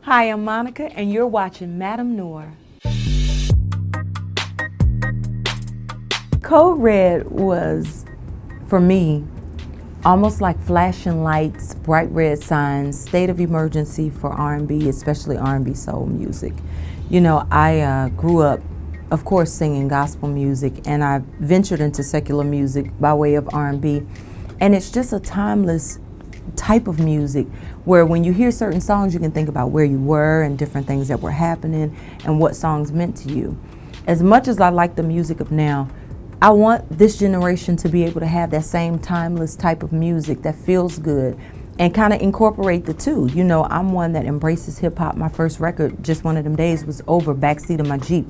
Hi, I'm Monica, and you're watching MadameNoire. Code Red was, for me, almost like flashing lights, bright red signs, state of emergency for R&B, especially R&B soul music. You know, I grew up, of course, singing gospel music, and I ventured into secular music by way of R&B, and it's just a timeless type of music where when you hear certain songs, you can think about where you were and different things that were happening and what songs meant to you. As much as I like the music of now, I want this generation to be able to have that same timeless type of music that feels good and kind of incorporate the two. You know, I'm one that embraces hip hop. My first record, just one of them days, was Over, Backseat of My Jeep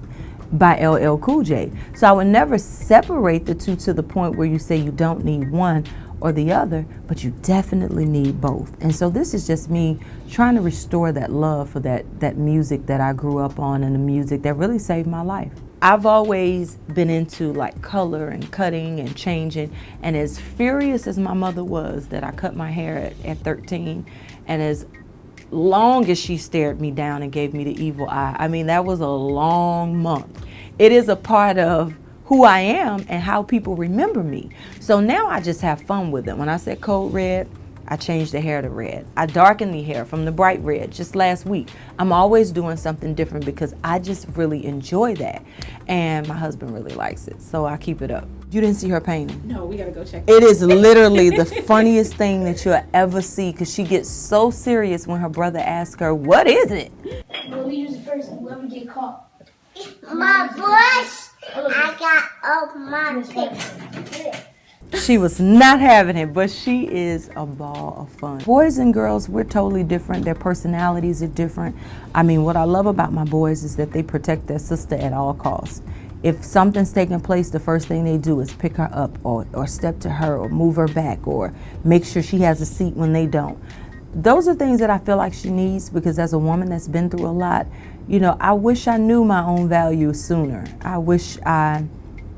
by LL Cool J. So I would never separate the two to the point where you say you don't need one or the other, but you definitely need both. And so this is just me trying to restore that love for that music that I grew up on and the music that really saved my life. I've always been into like color and cutting and changing, and as furious as my mother was that I cut my hair at 13, and as long as she stared me down and gave me the evil eye, I mean, that was a long month. It is a part of who I am and how people remember me. So now I just have fun with it. When I said Code Red, I changed the hair to red. I darkened the hair from the bright red just last week. I'm always doing something different because I just really enjoy that. And my husband really likes it, so I keep it up. You didn't see her painting? No, we gotta go check it. It is literally the funniest thing that you'll ever see, because she gets so serious when her brother asks her, what is it? Well, we use it first and whoever get caught. My bush, I got all my pictures. She was not having it, but she is a ball of fun. Boys and girls, we're totally different. Their personalities are different. I mean, what I love about my boys is that they protect their sister at all costs. If something's taking place, the first thing they do is pick her up or step to her or move her back or make sure she has a seat when they don't. Those are things that I feel like she needs, because as a woman that's been through a lot, you know, I wish I knew my own value sooner. I wish I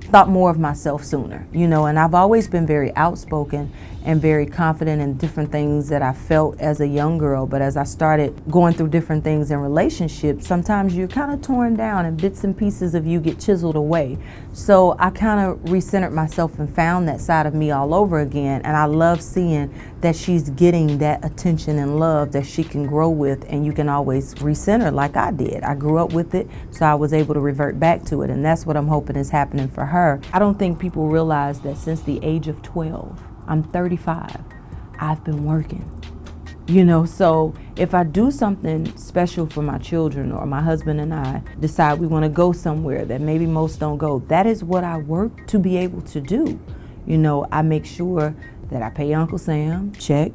thought more of myself sooner, you know, and I've always been very outspoken and very confident in different things that I felt as a young girl. But as I started going through different things in relationships, sometimes you're kind of torn down and bits and pieces of you get chiseled away. So I kind of recentered myself and found that side of me all over again. And I love seeing that she's getting that attention and love that she can grow with, and you can always recenter like I did. I grew up with it, so I was able to revert back to it, and that's what I'm hoping is happening for her. I don't think people realize that since the age of 12, I'm 35, I've been working. You know, so if I do something special for my children, or my husband and I decide we want to go somewhere that maybe most don't go, that is what I work to be able to do. You know, I make sure that I pay Uncle Sam, check.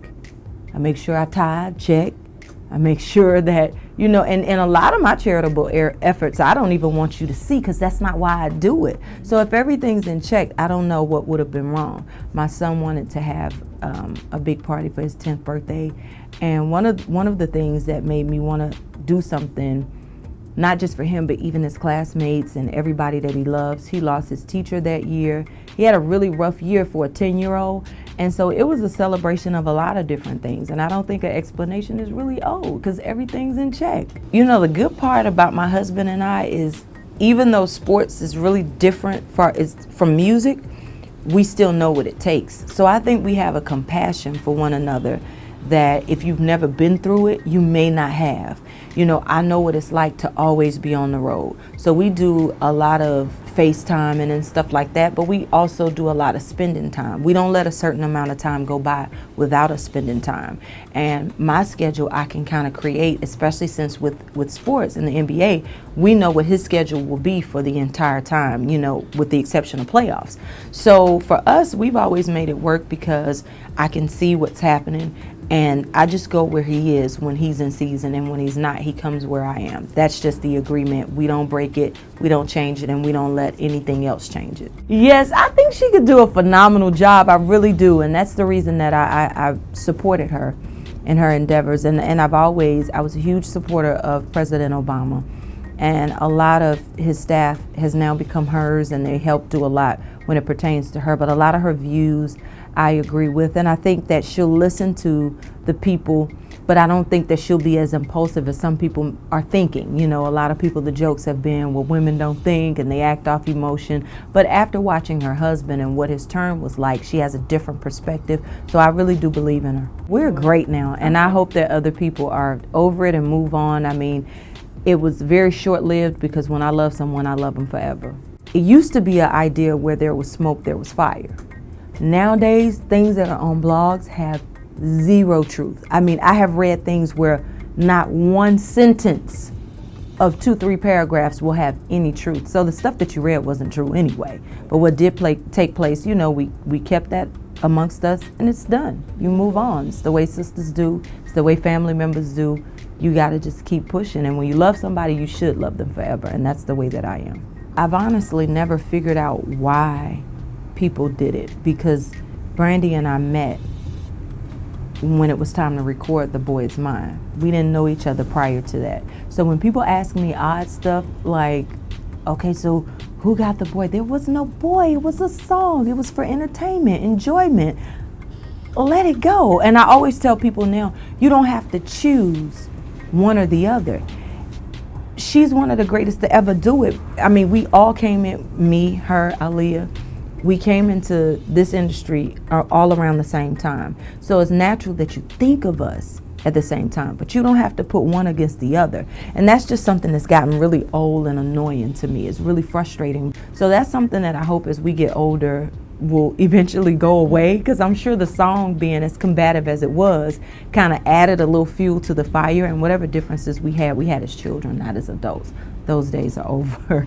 I make sure I tithe, check. I make sure that, you know, and a lot of my charitable efforts, I don't even want you to see, because that's not why I do it. So if everything's in check, I don't know what would have been wrong. My son wanted to have a big party for his 10th birthday, and one of the things that made me want to do something, not just for him, but even his classmates and everybody that he loves. He lost his teacher that year. He had a really rough year for a 10-year-old. And so it was a celebration of a lot of different things. And I don't think an explanation is really owed, because everything's in check. You know, the good part about my husband and I is, even though sports is really different from music, we still know what it takes. So I think we have a compassion for one another that if you've never been through it, you may not have. You know, I know what it's like to always be on the road. So we do a lot of FaceTiming and stuff like that, but we also do a lot of spending time. We don't let a certain amount of time go by without us spending time. And my schedule I can kind of create, especially since with sports in the NBA, we know what his schedule will be for the entire time, you know, with the exception of playoffs. So for us, we've always made it work, because I can see what's happening, and I just go where he is when he's in season, and when he's not, he comes where I am. That's just the agreement. We don't break it, we don't change it, and we don't let anything else change it. Yes, I think she could do a phenomenal job. I really do, and that's the reason that I supported her in her endeavors. And I was a huge supporter of President Obama, and a lot of his staff has now become hers, and they help do a lot when it pertains to her. But a lot of her views I agree with, and I think that she'll listen to the people but I don't think that she'll be as impulsive as some people are thinking. You know, a lot of people, the jokes have been, well, women don't think and they act off emotion. But after watching her husband and what his turn was like, she has a different perspective. So I really do believe in her. We're great now, and I hope that other people are over it and move on. I mean, it was very short-lived, because when I love someone, I love them forever. It used to be an idea where there was smoke, there was fire. Nowadays, things that are on blogs have zero truth. I mean, I have read things where not one sentence of 2-3 paragraphs will have any truth. So the stuff that you read wasn't true anyway. But what did take place, you know, we kept that amongst us, and it's done. You move on. It's the way sisters do. It's the way family members do. You got to just keep pushing. And when you love somebody, you should love them forever. And that's the way that I am. I've honestly never figured out why people did it, because Brandy and I met when it was time to record The Boy Is Mine. We didn't know each other prior to that. So when people ask me odd stuff like, okay, so who got the boy? There was no boy, it was a song. It was for entertainment, enjoyment. Let it go. And I always tell people now, you don't have to choose one or the other. She's one of the greatest to ever do it. I mean, we all came in, me, her, Aaliyah, we came into this industry all around the same time. So it's natural that you think of us at the same time, but you don't have to put one against the other. And that's just something that's gotten really old and annoying to me. It's really frustrating. So that's something that I hope as we get older will eventually go away, because I'm sure the song, being as combative as it was, kind of added a little fuel to the fire, and whatever differences we had as children, not as adults. Those days are over.